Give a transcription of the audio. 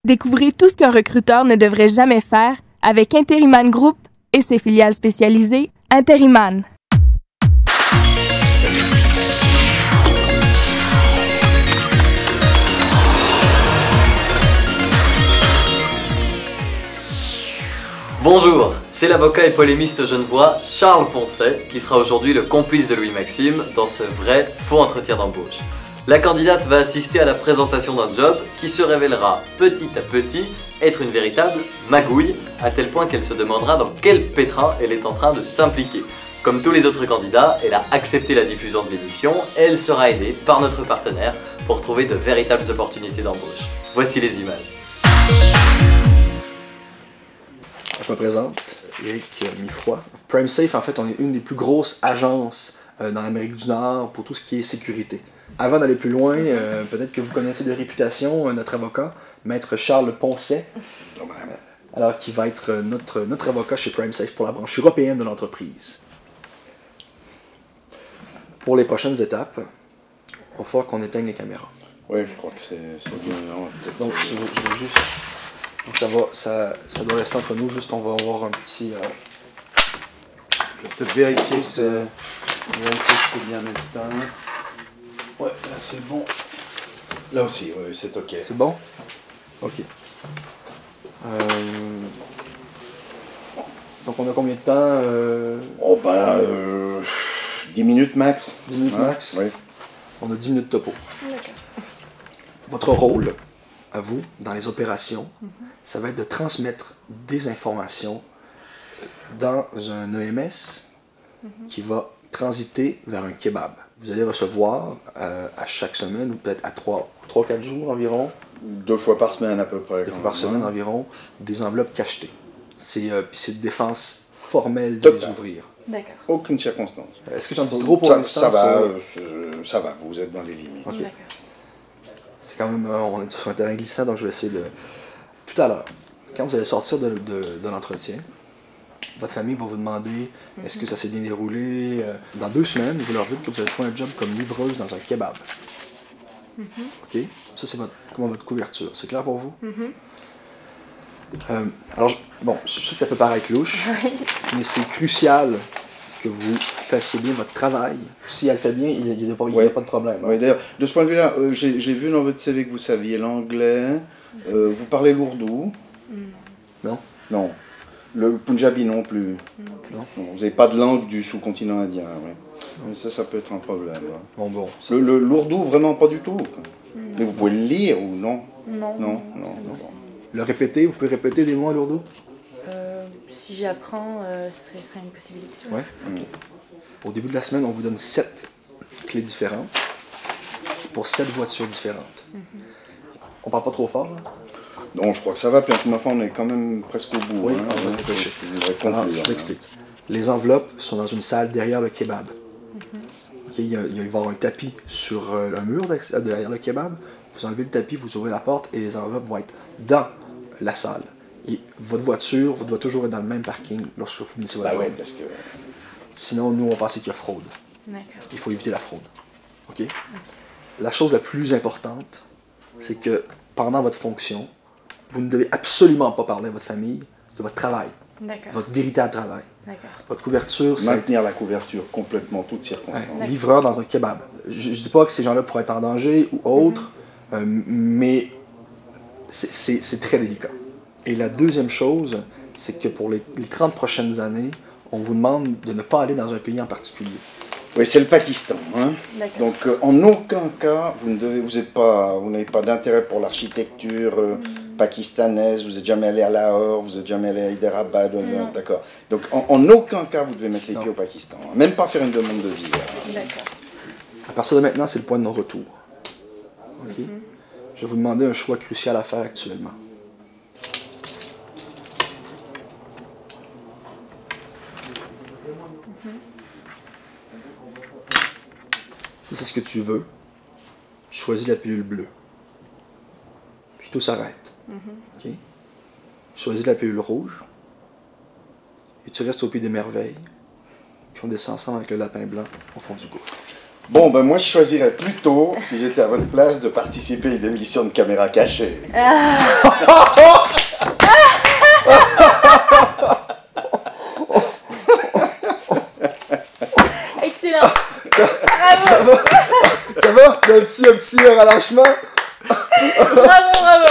Découvrez tout ce qu'un recruteur ne devrait jamais faire avec Interiman Group et ses filiales spécialisées Interiman. Bonjour, c'est l'avocat et polémiste genevois Charles Poncet qui sera aujourd'hui le complice de Louis-Maxime dans ce vrai faux entretien d'embauche. La candidate va assister à la présentation d'un job qui se révélera petit à petit être une véritable magouille, à tel point qu'elle se demandera dans quel pétrin elle est en train de s'impliquer. Comme tous les autres candidats, elle a accepté la diffusion de l'émission et elle sera aidée par notre partenaire pour trouver de véritables opportunités d'embauche. Voici les images. Je me présente, Eric Mifroy. PrimeSafe, en fait, on est une des plus grosses agences dans l'Amérique du Nord pour tout ce qui est sécurité. Avant d'aller plus loin, peut-être que vous connaissez de réputation notre avocat, Maître Charles Poncet, alors qui va être notre avocat chez PrimeSafe pour la branche européenne de l'entreprise. Pour les prochaines étapes, il va falloir qu'on éteigne les caméras. Oui, je crois que c'est bien. Donc, je vais juste... Donc ça doit rester entre nous, juste on va avoir un petit... Je vais peut-être vérifier que c'est bien maintenant. Ouais, là c'est bon. Là aussi, oui, c'est ok. C'est bon? Ok. Donc on a combien de temps? Oh ben, 10 minutes max. 10 minutes max? Oui. On a 10 minutes de topo. D'accord. Votre rôle, à vous, dans les opérations, ça va être de transmettre des informations dans un EMS qui va transiter vers un kebab. Vous allez recevoir à chaque semaine, ou peut-être à 3-4 jours environ, 2 fois par semaine à peu près. 2 fois par semaine environ, des enveloppes cachetées. C'est de défense formelle de les ouvrir. D'accord. Aucune circonstance. Est-ce que j'en dis trop pour l'instant? Ça va, vous êtes dans les limites. Ok. C'est quand même, on est sur un terrain glissant, donc je vais essayer de... Tout à l'heure, quand vous allez sortir de l'entretien, votre famille va vous demander est-ce que ça s'est bien déroulé. Dans 2 semaines, vous leur dites que vous avez trouvé un job comme livreuse dans un kebab. OK? Ça, c'est votre couverture. C'est clair pour vous? Alors, je sais que ça peut paraître louche, mais c'est crucial que vous fassiez bien votre travail. Si elle fait bien, il n'y a pas de problème. Oui, d'ailleurs, de ce point de vue-là, j'ai vu dans votre CV que vous saviez l'anglais, vous parlez l'ourdou. Non? Non. Le punjabi non plus. Non. Vous n'avez pas de langue du sous-continent indien. Oui. Ça peut être un problème. Bon. L'ourdou, vraiment pas du tout. Mais vous pouvez le lire ou non? Non. Le répéter, vous pouvez répéter des mots à l'ourdou? Si j'apprends, ce serait une possibilité. Ouais. OK. Au début de la semaine, on vous donne 7 clés différentes pour 7 voitures différentes. On parle pas trop fort, là? Non, je crois que ça va, puis ma foi, on est quand même presque au bout. Oui, hein, on va se dépêcher. Alors, Je vous explique. Les enveloppes sont dans une salle derrière le kebab. Okay, il va y avoir un tapis sur un mur derrière le kebab. Vous enlevez le tapis, vous ouvrez la porte et les enveloppes vont être dans la salle. Et votre voiture, vous devez toujours être dans le même parking lorsque vous finissez votre job. oui, parce que... Sinon, nous, on pense qu'il y a fraude. D'accord. Il faut éviter la fraude. OK? La chose la plus importante, c'est que pendant votre fonction, vous ne devez absolument pas parler à votre famille de votre travail. D'accord. Votre véritable travail. D'accord. Votre couverture, c'est... Maintenir la couverture complètement, toutes circonstances. livreur dans un kebab. Je ne dis pas que ces gens-là pourraient être en danger ou autre, mais c'est très délicat. Et la deuxième chose, c'est que pour les 30 prochaines années, on vous demande de ne pas aller dans un pays en particulier. Oui, c'est le Pakistan. Hein? D'accord. Donc, en aucun cas, vous n'avez pas d'intérêt pour l'architecture pakistanaise, vous n'êtes jamais allé à Lahore, vous n'êtes jamais allé à Hyderabad, d'accord. Donc, en aucun cas, vous devez mettre les pieds au Pakistan. Hein? Même pas faire une demande de visa. D'accord. À partir de maintenant, c'est le point de non-retour. OK? Je vais vous demander un choix crucial à faire actuellement. Si c'est ce que tu veux, tu choisis la pilule bleue. Puis tout s'arrête. OK? Tu choisis la pilule rouge. Et tu restes au Pays des Merveilles. Puis on descend ensemble avec le lapin blanc au fond du gouffre. Bon, ben moi je choisirais plutôt, si j'étais à votre place, de participer à une émission de caméra cachée. Excellent. Ça va? Un petit relâchement? Bravo.